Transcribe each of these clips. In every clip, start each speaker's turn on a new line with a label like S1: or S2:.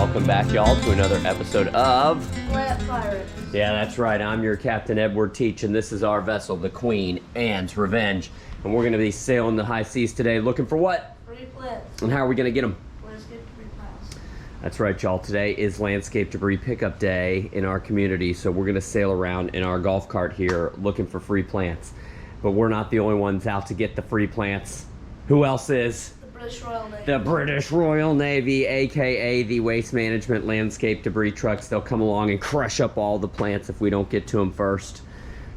S1: welcome back, y'all, to another episode of
S2: Plant Pirates.
S1: Yeah, that's right. I'm your Captain Edward Teach, and this is our vessel, the Queen Anne's Revenge. And we're going to be sailing the high seas today, looking for what?
S2: Free plants.
S1: And how are we going to get them?
S2: Landscape debris piles.
S1: That's right, y'all. Today is Landscape Debris Pickup Day in our community, so we're going to sail around in our golf cart here looking for free plants. But we're not the only ones out to get the free plants. Who else is?
S2: The British Royal Navy.
S1: The British Royal Navy, aka the Waste Management Landscape Debris Trucks. They'll come along and crush up all the plants if we don't get to them first.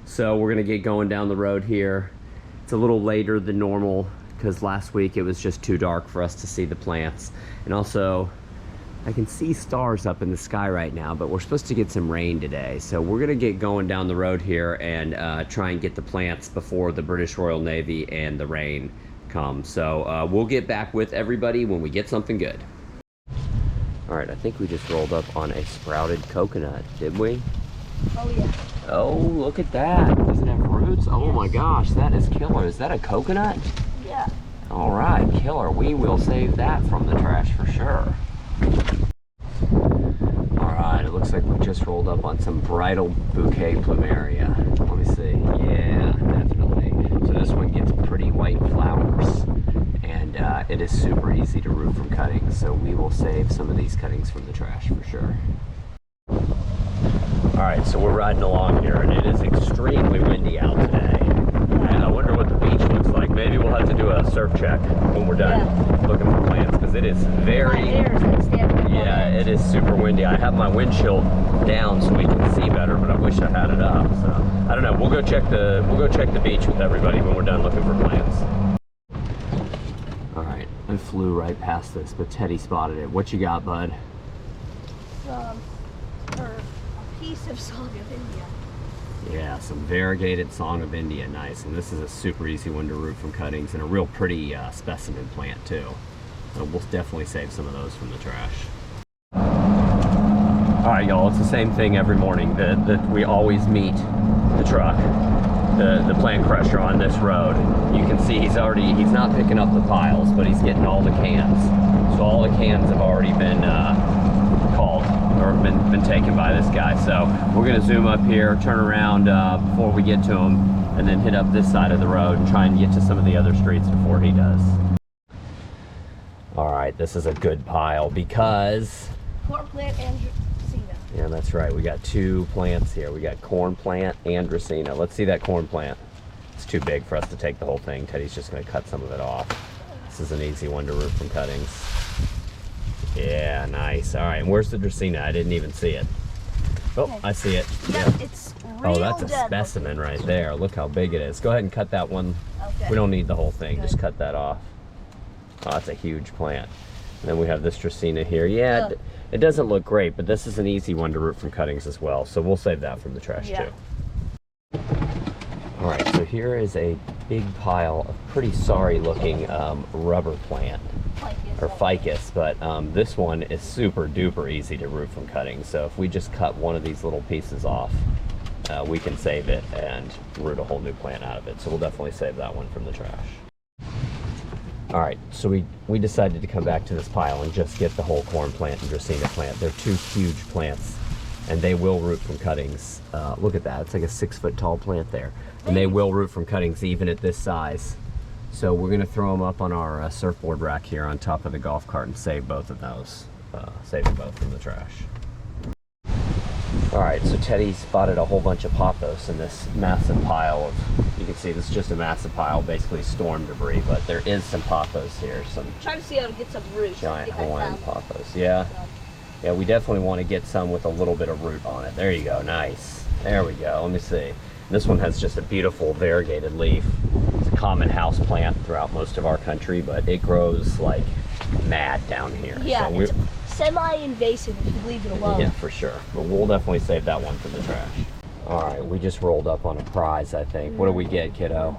S1: So we're gonna get going down the road here. It's a little later than normal because last week it was just too dark for us to see the plants. And also, I can see stars up in the sky right now, but we're supposed to get some rain today. So we're gonna get going down the road here and try and get the plants before the British Royal Navy and the rain come. So we'll get back with everybody when we get something good. All right, I think we just rolled up on a sprouted coconut, did we?
S2: Oh, yeah.
S1: Oh, look at that. Does it have roots? Oh my gosh, that is killer. Is that a coconut?
S2: Yeah.
S1: All right, killer. We will save that from the trash for sure. All right, it looks like we just rolled up on some bridal bouquet plumeria. Let me see. Yeah, definitely. So this one gets pretty white flowers, and it is super easy to root from cuttings. So we will save some of these cuttings from the trash for sure. All right, so we're riding along here, and it is extremely windy out today. And I wonder what the beach looks like. Maybe we'll have to do a surf check when we're done looking for plants, because it is very, yeah, it is super windy. I have my windshield down so we can see better, but I wish I had it up. So I don't know. We'll go check the beach with everybody when we're done looking for plants. All right, I flew right past this, but Teddy spotted it. What you got, bud?
S2: Or a piece of Song of India.
S1: Yeah, some variegated Song of India, nice. And this is a super easy one to root from cuttings, and a real pretty specimen plant too. So we'll definitely save some of those from the trash. All right, y'all, it's the same thing every morning. That we always meet the truck, the plant crusher on this road. You can see he's not picking up the piles, but he's getting all the cans. So all the cans have already been called or been taken by this guy. So we're gonna zoom up here, turn around before we get to him, and then hit up this side of the road and try and get to some of the other streets before he does. All right, this is a good pile because
S2: Corn plant and Dracaena.
S1: yeah, that's right. We got two plants here. We got corn plant and Dracaena. Let's see that corn plant. It's too big for us to take the whole thing. Teddy's just gonna cut some of it off. This is an easy one to root from cuttings. Yeah, nice. All right, and where's the Dracaena? I didn't even see it. Oh, I see it.
S2: Yeah, it's real
S1: Oh, that's a
S2: dead
S1: specimen right there. Look how big it is. Go ahead and cut that one.
S2: Okay.
S1: We don't need the whole thing.
S2: Good.
S1: Just cut that off. Oh, that's a huge plant. And then we have this Dracaena here. Yeah, it doesn't look great, but this is an easy one to root from cuttings as well. So we'll save that from the trash too. All right, so here is a big pile of pretty sorry looking rubber plant. Or ficus, but this one is super duper easy to root from cuttings. So if we just cut one of these little pieces off, we can save it and root a whole new plant out of it. So we'll definitely save that one from the trash. All right, so we decided to come back to this pile and just get the whole corn plant and Dracaena plant. They're two huge plants, and they will root from cuttings. Look at that, it's like a 6 foot tall plant there. And they will root from cuttings even at this size. So we're gonna throw them up on our surfboard rack here on top of the golf cart and save both of those. Save them both from the trash. All right, so Teddy spotted a whole bunch of pothos in this massive pile of, you can see this is just a massive pile, basically storm debris, but there is some pothos here, some
S2: Trying to see how to get some roots.
S1: giant Hawaiian pothos. Yeah, we definitely want to get some with a little bit of root on it. There you go, nice. There we go, let me see. This one has just a beautiful variegated leaf. It's a common house plant throughout most of our country, but it grows like mad down here.
S2: Yeah,
S1: So
S2: it's semi-invasive if you leave it alone.
S1: yeah, for sure. But we'll definitely save that one from the trash. All right, we just rolled up on a prize, I think. What do we get, kiddo?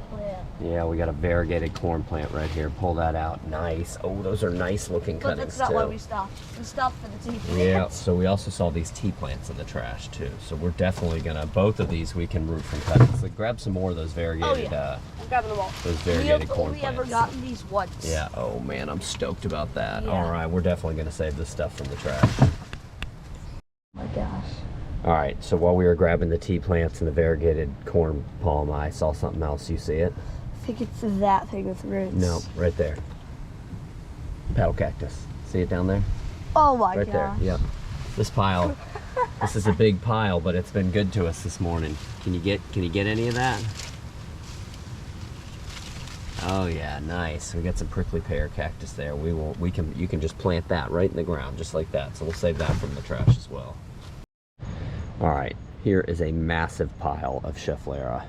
S1: Yeah, we got a variegated corn plant right here. Pull that out. Nice. Oh, those are nice looking
S2: But
S1: cuttings
S2: that's not
S1: too.
S2: why we stopped. We stopped for the tea plants.
S1: Yeah, so we also saw these tea plants in the trash too. So we're definitely gonna, both of these we can root from cuttings. Like, grab some more of those variegated,
S2: I'm grabbing them all.
S1: those variegated
S2: We have
S1: corn
S2: only
S1: plants.
S2: ever gotten these once.
S1: Yeah, oh man, I'm stoked about that.
S2: Yeah.
S1: All right, we're definitely gonna save this stuff from the trash.
S2: Oh my gosh.
S1: All right, so while we were grabbing the tea plants and the variegated corn palm, I saw something else. You see it?
S2: I think it's that thing with roots.
S1: No, right there. Paddle cactus. See it down there?
S2: Oh my
S1: Right
S2: gosh.
S1: there, yep. This pile, this is a big pile, but it's been good to us this morning. Can you get any of that? Oh yeah, nice. We got some prickly pear cactus there. You can just plant that right in the ground, just like that. So we'll save that from the trash as well. All right, here is a massive pile of Schefflera.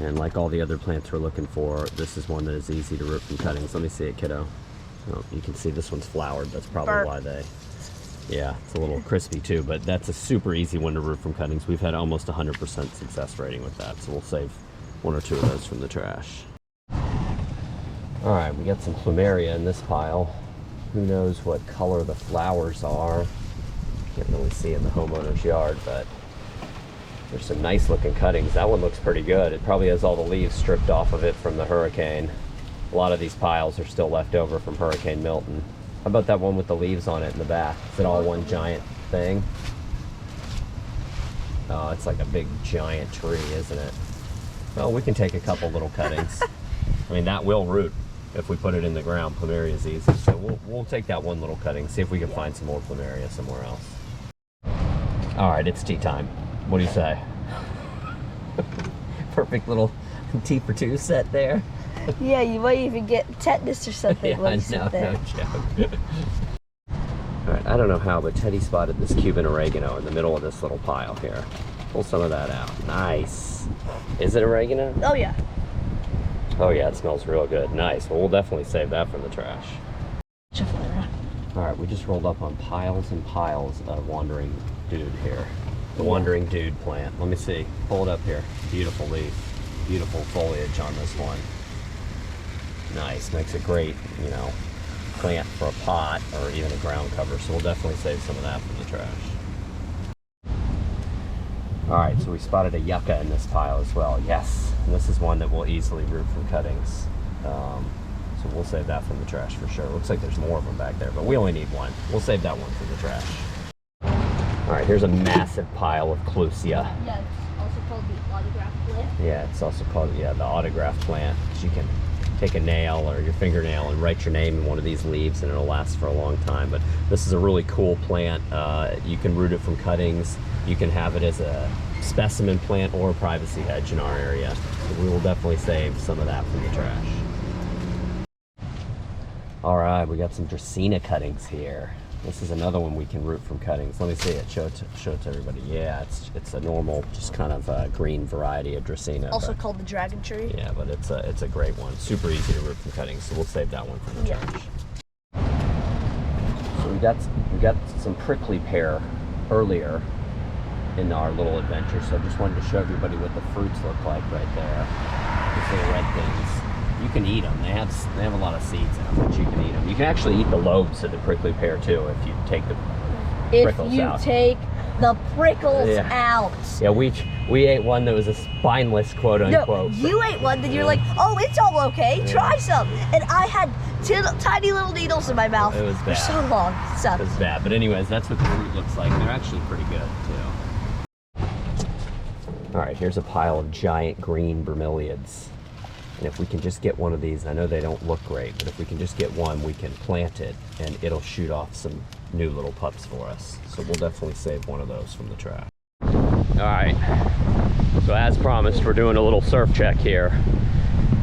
S1: And like all the other plants we're looking for, this is one that is easy to root from cuttings. Let me see it, kiddo. Oh, you can see this one's flowered. That's probably
S2: Burnt.
S1: why they... Yeah, it's a little crispy too, but that's a super easy one to root from cuttings. We've had almost 100% success rating with that, so we'll save one or two of those from the trash. All right, we got some plumeria in this pile. Who knows what color the flowers are? Can't really see in the homeowner's yard, but there's some nice looking cuttings. That one looks pretty good. It probably has all the leaves stripped off of it from the hurricane. A lot of these piles are still left over from Hurricane Milton. How about that one with the leaves on it in the back? Is it all one giant thing? Oh, it's like a big giant tree, isn't it? Well, we can take a couple little cuttings. I mean, that will root if we put it in the ground. Plumeria is easy, so we'll take that one little cutting, see if we can find some more plumeria somewhere else. All right, it's tea time. What do you say? Perfect little tea for two set there.
S2: Yeah, you might even get tetanus or something
S1: Yeah,
S2: when
S1: I
S2: you
S1: know,
S2: sit there.
S1: no joke. All right, I don't know how, but Teddy spotted this Cuban oregano in the middle of this little pile here. Pull some of that out. Nice. Is it oregano?
S2: Oh yeah.
S1: Oh yeah, it smells real good. Nice. Well, we'll definitely save that from the trash.
S2: Schefflera.
S1: All right, we just rolled up on piles and piles of wandering dude here. The wandering dude plant. Let me see. Pull it up here. Beautiful leaf. Beautiful foliage on this one. Nice. Makes a great, plant for a pot or even a ground cover. So we'll definitely save some of that from the trash. All right, so we spotted a yucca in this pile as well. Yes, and this is one that will easily root from cuttings. So we'll save that from the trash for sure. Looks like there's more of them back there, but we only need one. We'll save that one from the trash. All right, here's a massive pile of Clusia.
S2: Yeah, it's also called the autograph plant.
S1: Yeah, it's also called, the autograph plant. You can take a nail or your fingernail and write your name in one of these leaves and it'll last for a long time. But this is a really cool plant. You can root it from cuttings. You can have it as a specimen plant or a privacy hedge in our area. So we will definitely save some of that from the trash. All right, we got some Dracaena cuttings here. This is another one we can root from cuttings. Let me see it. Show it to everybody. Yeah, it's a normal, just kind of a green variety of Dracaena.
S2: Also
S1: but,
S2: called the dragon tree.
S1: yeah, but it's a great one. Super easy to root from cuttings. So we'll save that one from the trash. So we got some prickly pear earlier in our little adventure. So I just wanted to show everybody what the fruits look like right there. These little red things. You can eat them. They have a lot of seeds in them, but you can eat them. You can actually eat the lobes of the prickly pear too if you take the prickles out.
S2: If you take the prickles
S1: Yeah.
S2: out.
S1: Yeah, we ate one that was a spineless, quote unquote.
S2: No, you ate one that you're like, oh, it's all okay. Try some. And I had tiny little needles in my mouth
S1: It was
S2: for
S1: bad.
S2: so long. So,
S1: It's bad, but anyways, that's what the fruit looks like. They're actually pretty good too. All right, here's a pile of giant green bromeliads. And if we can just get one of these, I know they don't look great, but if we can just get one, we can plant it and it'll shoot off some new little pups for us. So we'll definitely save one of those from the trash. All right, so as promised, we're doing a little surf check here.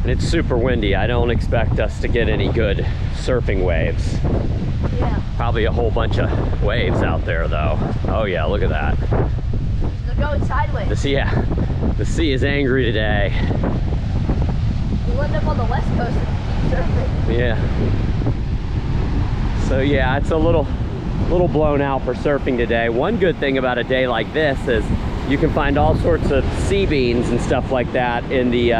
S1: And it's super windy. I don't expect us to get any good surfing waves.
S2: yeah.
S1: Probably a whole bunch of waves out there though. Oh yeah, look at that.
S2: They're going sideways.
S1: The sea is angry today.
S2: We'll end up on the west coast and keep surfing.
S1: Yeah. So yeah, it's a little blown out for surfing today. One good thing about a day like this is you can find all sorts of sea beans and stuff like that in the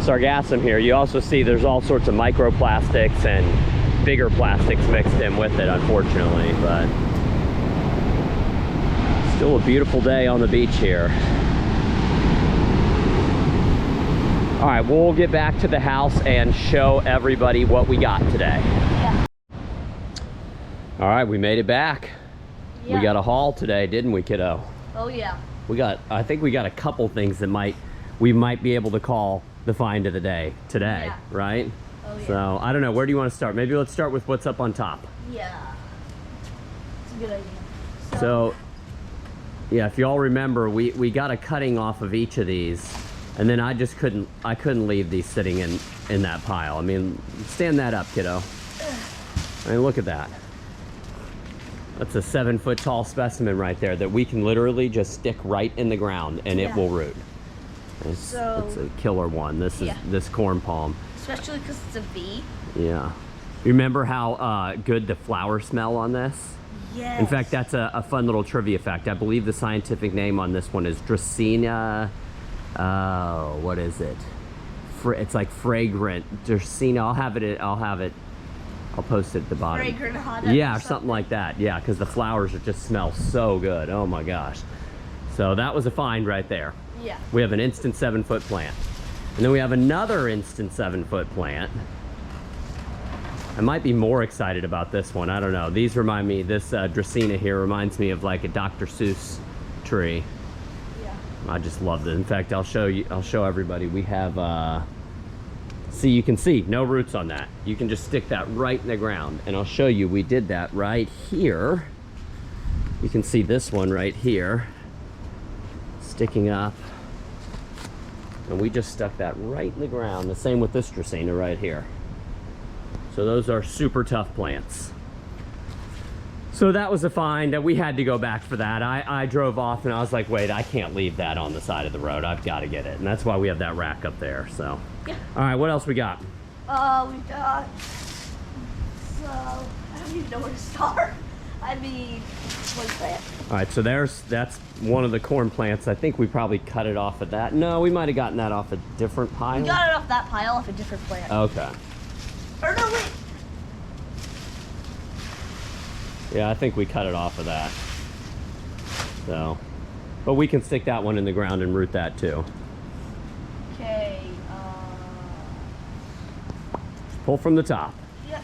S1: sargassum here, you also see there's all sorts of microplastics and bigger plastics mixed in with it, unfortunately, but still a beautiful day on the beach here. All right, we'll get back to the house and show everybody what we got today.
S2: Yeah.
S1: All right, we made it back.
S2: Yeah.
S1: We got a haul today, didn't we, kiddo?
S2: Oh yeah.
S1: I think we got a couple things that we might be able to call the find of the day today,
S2: Yeah.
S1: right?
S2: Oh yeah.
S1: So I don't know, where do you want to start? Maybe let's start with what's up on top.
S2: Yeah. It's a good idea.
S1: So yeah, if y'all remember, we got a cutting off of each of these, and then I couldn't leave these sitting in that pile. I mean, stand that up, kiddo. I mean, look at that. That's a 7-foot tall specimen right there that we can literally just stick right in the ground and it will root. It's a killer one. This is this corn palm.
S2: Especially because it's a V.
S1: Yeah. Remember how good the flowers smell on this?
S2: Yes.
S1: In fact, that's a fun little trivia fact. I believe the scientific name on this one is Dracaena. What is it? It's like fragrant Dracaena. I'll post it at the bottom.
S2: Fragrant hot.
S1: Yeah, or something like that. Yeah, because the flowers just smell so good. Oh my gosh. So that was a find right there.
S2: Yeah.
S1: We have an instant 7-foot plant. And then we have another instant 7-foot plant. I might be more excited about this one. I don't know. These remind me, this Dracaena here reminds me of like a Dr. Seuss tree.
S2: Yeah.
S1: I just love it. In fact, I'll show everybody. We have, see, you can see no roots on that. You can just stick that right in the ground. And I'll show you, we did that right here. You can see this one right here sticking up. And we just stuck that right in the ground. The same with this Dracaena right here. So those are super tough plants. So that was a find. We had to go back for that. I drove off and I was like, wait, I can't leave that on the side of the road. I've got to get it. And that's why we have that rack up there. So,
S2: yeah.
S1: All right, what else we got?
S2: We got, so, I don't even know where to start. I mean, one plant.
S1: All right, so that's one of the corn plants. I think we probably cut it off of that. No, we might have gotten that off a different pile.
S2: We got it off that pile off a different plant.
S1: Okay.
S2: Or no, wait.
S1: Yeah, I think we cut it off of that. So, but we can stick that one in the ground and root that too.
S2: Okay,
S1: Pull from the top.
S2: Yep.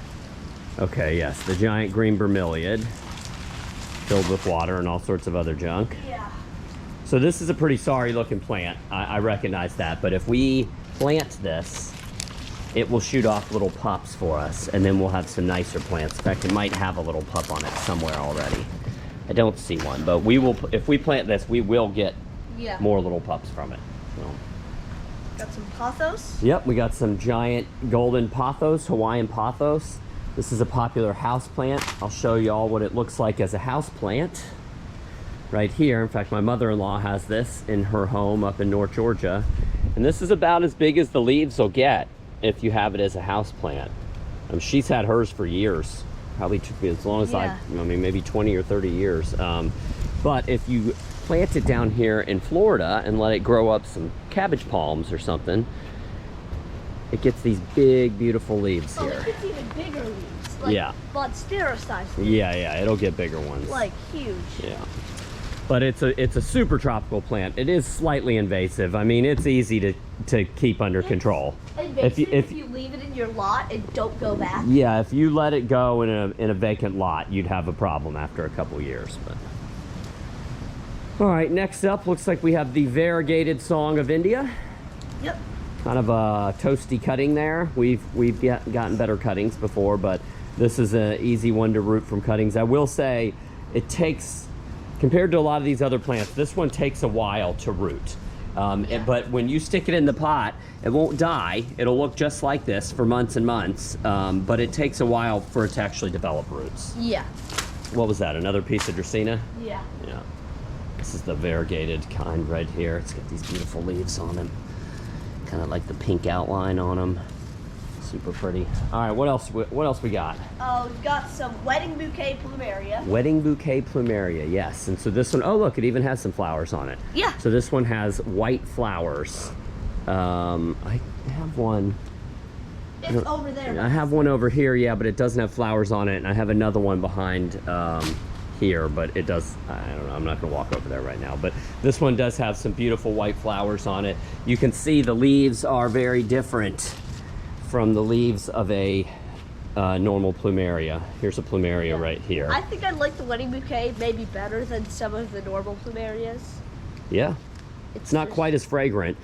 S1: Okay, yes, the giant green bromeliad filled with water and all sorts of other junk.
S2: Yeah.
S1: So this is a pretty sorry looking plant. I recognize that, but if we plant this, it will shoot off little pups for us, and then we'll have some nicer plants. In fact, it might have a little pup on it somewhere already. I don't see one, but we will. If we plant this, we will get more little pups from it. So.
S2: Got some pothos.
S1: Yep, we got some giant golden pothos, Hawaiian pothos. This is a popular house plant. I'll show you all what it looks like as a house plant right here. In fact, my mother-in-law has this in her home up in North Georgia. And this is about as big as the leaves will get if you have it as a house plant. She's had hers for years, probably as long as I mean, maybe 20 or 30 years. But if you plant it down here in Florida and let it grow up some cabbage palms or something, it gets these big, beautiful leaves here.
S2: It gets even bigger leaves. Like Monstera-sized leaves.
S1: Yeah, it'll get bigger ones.
S2: Like huge.
S1: Yeah. But it's a super tropical plant. It is slightly invasive. I mean, it's easy to keep under control.
S2: Invasive if you leave it in your lot and don't go back.
S1: Yeah, if you let it go in a vacant lot, you'd have a problem after a couple years. But all right, next up, looks like we have the variegated song of India.
S2: Yep.
S1: Kind of a toasty cutting there. We've gotten better cuttings before, but this is an easy one to root from cuttings. I will say it takes, compared to a lot of these other plants, this one takes a while to root. But when you stick it in the pot, it won't die. It'll look just like this for months and months, but it takes a while for it to actually develop roots.
S2: Yeah.
S1: What was that, another piece of Dracaena?
S2: Yeah.
S1: Yeah. This is the variegated kind right here. It's got these beautiful leaves on them. Kind of like the pink outline on them. Super pretty. All right, what else we got?
S2: We've got some wedding bouquet plumeria.
S1: Wedding bouquet plumeria, yes. And so this one, oh look, it even has some flowers on it.
S2: Yeah.
S1: So this one has white flowers I have one.
S2: It's over there.
S1: I have one over here, yeah, but it doesn't have flowers on it, and I have another one behind here, but it does, I don't know, I'm not gonna walk over there right now, but this one does have some beautiful white flowers on it. You can see the leaves are very different from the leaves of a normal plumeria. Here's a plumeria right here.
S2: I think I like the wedding bouquet maybe better than some of the normal plumerias.
S1: Yeah. It's not quite as fragrant.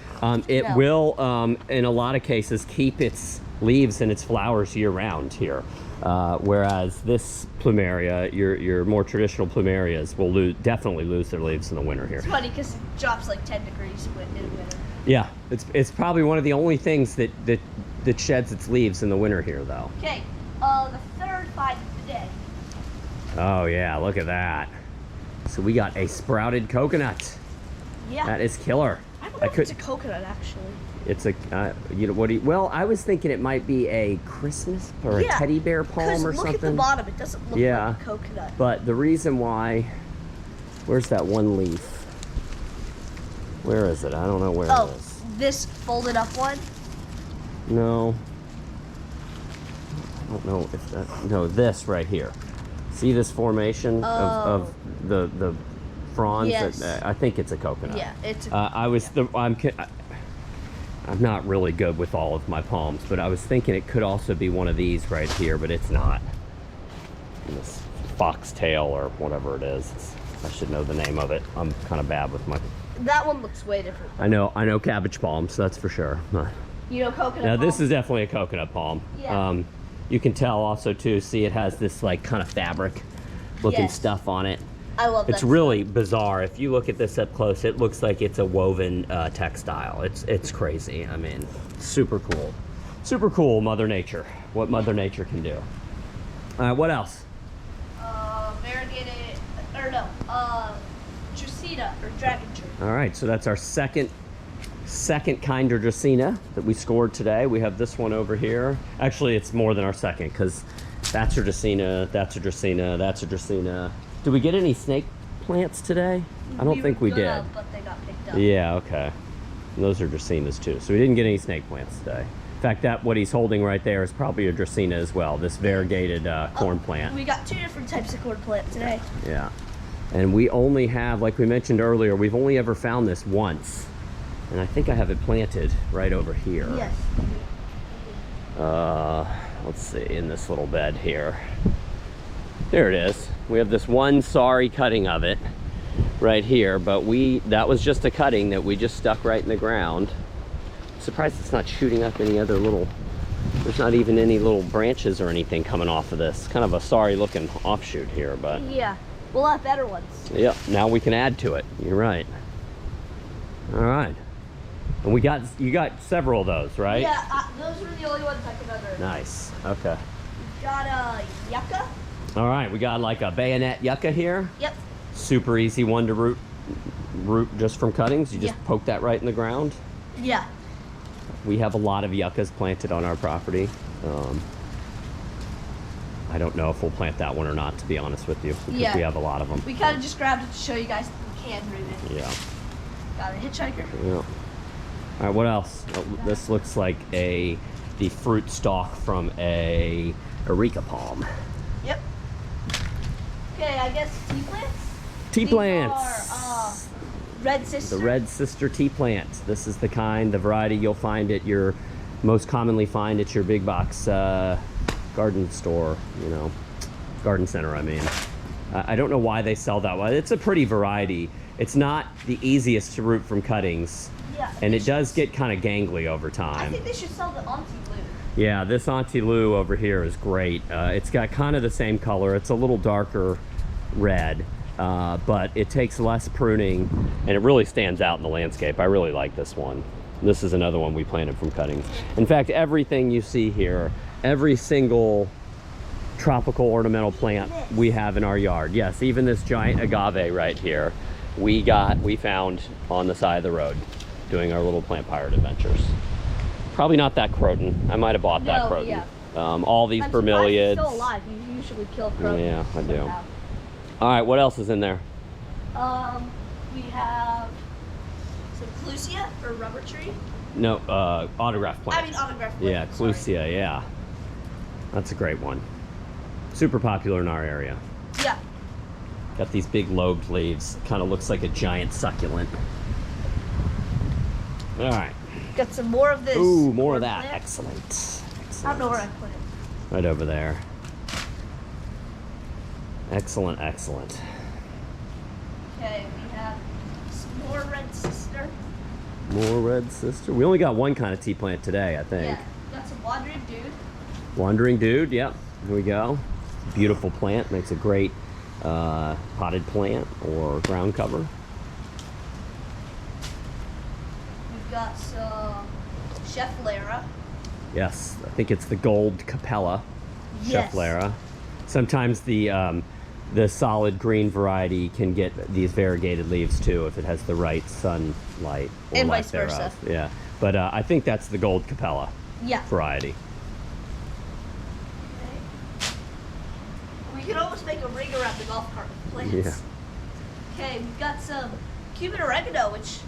S1: It
S2: No.
S1: will, in a lot of cases, keep its leaves and its flowers year round here. Whereas this plumeria, your more traditional plumerias, will definitely lose their leaves in the winter here.
S2: It's funny because it drops like 10 degrees in winter.
S1: Yeah, it's probably one of the only things that sheds its leaves in the winter here, though.
S2: Okay, the third find of the day.
S1: Oh yeah, look at that. So we got a sprouted coconut.
S2: Yeah.
S1: That is killer.
S2: I don't know if it's a coconut actually.
S1: It's a, you know, well, I was thinking it might be a Christmas or a teddy bear palm or
S2: look
S1: something.
S2: at the bottom, it doesn't look like a coconut.
S1: But the reason why, where's that one leaf? Where is it? I don't know where it is.
S2: This folded up one?
S1: No. I don't know if that, no, this right here. See this formation of the fronds?
S2: Yes.
S1: I think it's a coconut.
S2: Yeah, it's a
S1: I'm not really good with all of my palms, but I was thinking it could also be one of these right here, but it's not. This foxtail or whatever it is. I should know the name of it. I'm kind of bad with my...
S2: That one looks way different.
S1: I know cabbage palms, that's for sure.
S2: You know coconut
S1: Now
S2: palm?
S1: this is definitely a coconut palm.
S2: Yeah.
S1: You can tell also too, see it has this like kind of fabric looking
S2: Yes.
S1: stuff on it.
S2: I love that.
S1: It's really bizarre. If you look at this up close, it looks like it's a woven textile. It's crazy. I mean, super cool. Super cool, Mother Nature. What Mother Nature can do. All right, what else?
S2: Variegated, or no, Dracaena, or dragon tree.
S1: All right, so that's our second kind of Dracaena that we scored today. We have this one over here. Actually, it's more than our second because that's a Dracaena, that's a Dracaena, that's a Dracaena. Did we get any snake plants today? I don't think we did.
S2: But they got picked up.
S1: Yeah, okay. And those are Dracaenas too. So we didn't get any snake plants today. In fact, that what he's holding right there is probably a Dracaena as well, this variegated corn plant.
S2: We got two different types of corn plant today.
S1: Yeah. And we only have, like we mentioned earlier, we've only ever found this once. And I think I have it planted right over here.
S2: Yes.
S1: Let's see, in this little bed here. There it is. We have this one sorry cutting of it right here, but that was just a cutting that we just stuck right in the ground. Surprised it's not shooting up any other there's not even any little branches or anything coming off of this. Kind of a sorry looking offshoot here, but
S2: Yeah, we'll have better ones.
S1: yeah, now we can add to it. You're right. All right. And you got several of those, right?
S2: Yeah, those were the only ones I could unearth.
S1: Nice. Okay.
S2: We got a yucca.
S1: All right, we got like a bayonet yucca here.
S2: Yep.
S1: Super easy one to root just from cuttings. You just poke that right in the ground.
S2: Yeah.
S1: We have a lot of yuccas planted on our property. I don't know if we'll plant that one or not, to be honest with you, because we have a lot of them.
S2: We kind of just grabbed it to show you guys that we can root it.
S1: Yeah.
S2: Got a hitchhiker.
S1: Yeah. All right, what else? Oh, this looks like the fruit stalk from a areca palm.
S2: Yep. Okay, I guess tea plants?
S1: Tea
S2: These
S1: plants.
S2: are, Red Sister.
S1: The Red Sister tea plant. This is the variety you'll find at your, most commonly find at your big box garden store, garden center, I mean. I don't know why they sell that one. It's a pretty variety. It's not the easiest to root from cuttings.
S2: Yeah.
S1: And it does get kind of gangly over
S2: I
S1: time.
S2: think they should sell the Auntie Lou.
S1: Yeah, this Auntie Lou over here is great. It's got kind of the same color. It's a little darker red, but it takes less pruning and it really stands out in the landscape. I really like this one. This is another one we planted from cuttings. In fact, everything you see here, every single tropical ornamental plant we have in our yard. Yes, even this giant agave right here, we found on the side of the road doing our little plant pirate adventures. Probably not that croton. I might have bought that croton.
S2: Yeah.
S1: All these
S2: I'm
S1: bromeliads.
S2: still alive. You usually kill croton.
S1: Yeah, I do. All right, what else is in there?
S2: We have some clusia or rubber tree.
S1: No, autograph plant.
S2: I mean autograph plant.
S1: Yeah,
S2: sorry.
S1: Clusia, yeah. That's a great one. Super popular in our area.
S2: Yeah.
S1: Got these big lobed leaves. Kind of looks like a giant succulent. All right.
S2: Got some more of this.
S1: Ooh, more of
S2: corn
S1: that.
S2: plant.
S1: Excellent.
S2: I don't know where I put it.
S1: Right over there. Excellent, excellent.
S2: Okay, we have some more red sister.
S1: More red sister. We only got one kind of tea plant today, I think.
S2: Yeah. Got some wandering dude.
S1: Wandering dude, yep. Here we go. Beautiful plant. Makes a great potted plant or ground cover.
S2: We've got some Chef Lara.
S1: Yes, I think it's the gold Capella.
S2: Yes.
S1: Chef Lara. Sometimes the solid green variety can get these variegated leaves too if it has the right sunlight or
S2: And
S1: lack
S2: vice versa.
S1: thereof. Yeah, but I think that's the gold Capella
S2: Yeah.
S1: variety.
S2: Okay. We can almost make a ring around the golf cart with plants.
S1: Yeah.
S2: Okay, we've got some Cuban oregano, which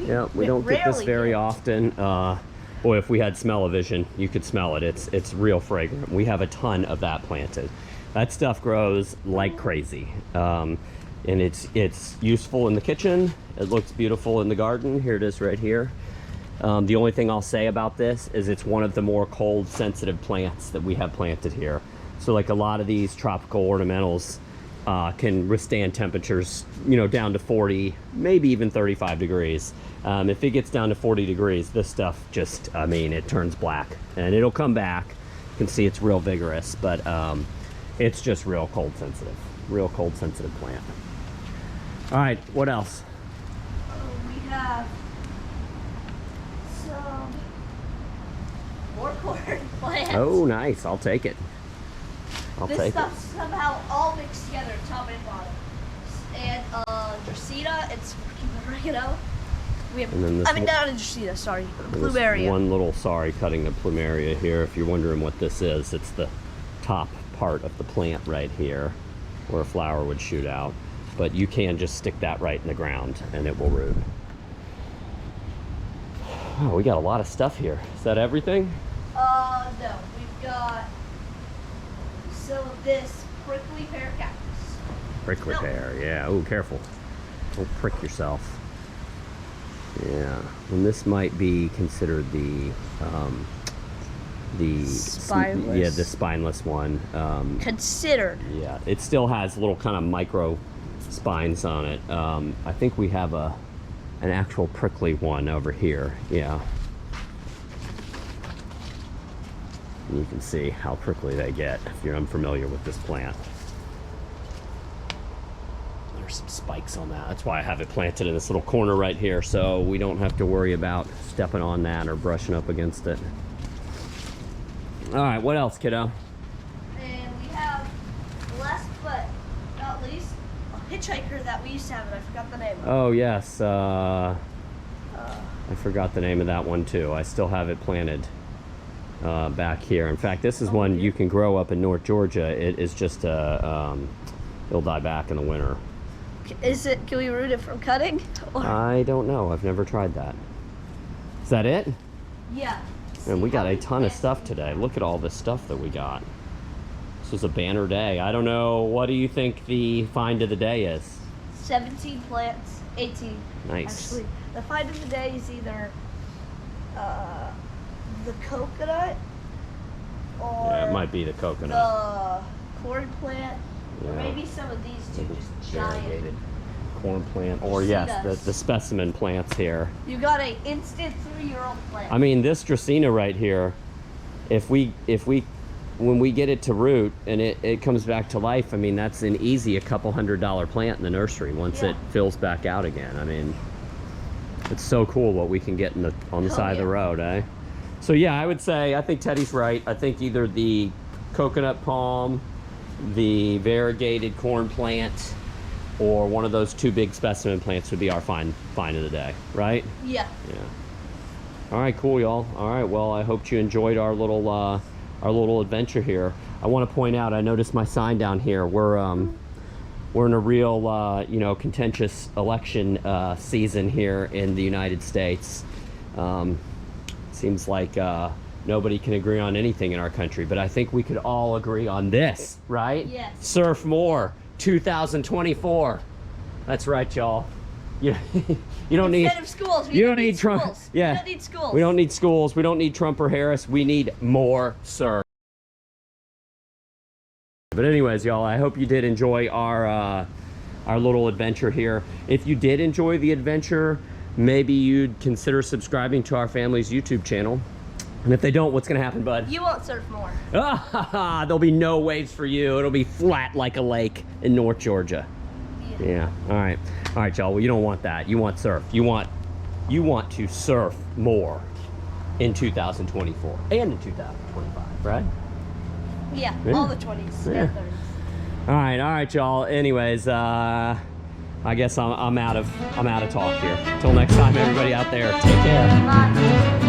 S1: Yeah, we don't get this
S2: rarely
S1: very
S2: get.
S1: often. Boy, if we had smell-o-vision, you could smell it. It's real fragrant. We have a ton of that planted. That stuff grows like crazy, and it's useful in the kitchen. It looks beautiful in the garden. Here it is right here. The only thing I'll say about this is it's one of the more cold-sensitive plants that we have planted here. So like a lot of these tropical ornamentals can withstand temperatures, down to 40, maybe even 35 degrees. If it gets down to 40 degrees, this stuff just, it turns black. And it'll come back. You can see it's real vigorous, but it's just real cold sensitive. Real cold sensitive plant. All right, what else?
S2: We have some more corn plants.
S1: Oh, nice. I'll take it. I'll
S2: This
S1: take it.
S2: stuff's somehow all mixed together, top and bottom. And Dracaena, it's Cuban oregano. We have,
S1: And then this
S2: not a Dracaena, sorry,
S1: And this
S2: Plumeria.
S1: one little, sorry, cutting the plumeria here. If you're wondering what this is, it's the top part of the plant right here where a flower would shoot out. But you can just stick that right in the ground and it will root. Oh, we got a lot of stuff here. Is that everything?
S2: No, we've got some of this prickly pear cactus.
S1: Prickly
S2: No.
S1: pear, yeah. Oh, careful. Don't prick yourself. Yeah, and this might be considered the
S2: Spineless.
S1: yeah, the spineless one.
S2: Considered.
S1: Yeah, it still has little kind of micro spines on it. I think we have an actual prickly one over here. Yeah. And you can see how prickly they get if you're unfamiliar with this plant. There's some spikes on that. That's why I have it planted in this little corner right here, so we don't have to worry about stepping on that or brushing up against it. All right, what else, kiddo?
S2: And we have, last but not least, a hitchhiker that we used to have, and I forgot the name of.
S1: Oh, yes. I forgot the name of that one, too. I still have it planted back here. In fact, this is one you can grow up in North Georgia. It is just, it'll die back in the winter.
S2: Can we root it from cutting? Or?
S1: I don't know. I've never tried that. Is that it?
S2: Yeah.
S1: And we got a ton of stuff today. Look at all this stuff that we got. This was a banner day. I don't know. What do you think the find of the day is?
S2: 17 plants, 18.
S1: Nice.
S2: Actually, the find of the day is either the coconut or
S1: Yeah, it might be the coconut.
S2: the corn plant, or
S1: Yeah.
S2: maybe some of these two, just
S1: Variegated
S2: giant.
S1: corn plant, or yes, the specimen plants here.
S2: You got a instant 3-year-old plant.
S1: I mean, this Dracaena right here, when we get it to root and it comes back to life, I mean, that's an easy a couple $100 plant in the nursery once
S2: Yeah.
S1: it fills back out again. I mean, it's so cool what we can get on the side of the
S2: yeah.
S1: road, eh? So yeah, I would say, I think Teddy's right. I think either the coconut palm, the variegated corn plant, or one of those two big specimen plants would be our find of the day, right?
S2: Yeah.
S1: Yeah. All right, cool, y'all. All right, well, I hope you enjoyed our little adventure here. I want to point out, I noticed my sign down here. We're in a real, contentious election season here in the United States. Seems like nobody can agree on anything in our country, but I think we could all agree on this, right?
S2: Yes.
S1: Surf more, 2024. That's right, y'all. You don't need.
S2: Instead of schools,
S1: You don't need Trump.
S2: schools.
S1: Yeah.
S2: We don't need schools.
S1: We don't need schools. We don't need Trump or Harris. We need more surf. But anyways, y'all, I hope you did enjoy our little adventure here. If you did enjoy the adventure, maybe you'd consider subscribing to our family's YouTube channel. And if they don't, what's gonna happen, bud?
S2: You won't surf more.
S1: Ah, there'll be no waves for you. It'll be flat like a lake in North Georgia. Yeah. All right, y'all. Well, you don't want that. You want surf. You want to surf more in 2024 and in 2025, right?
S2: Yeah,
S1: Yeah.
S2: all the 20s
S1: Yeah.
S2: and 30s.
S1: All right, y'all. Anyways, I guess I'm out of talk here. Till next time, everybody out there, take care.
S2: Bye.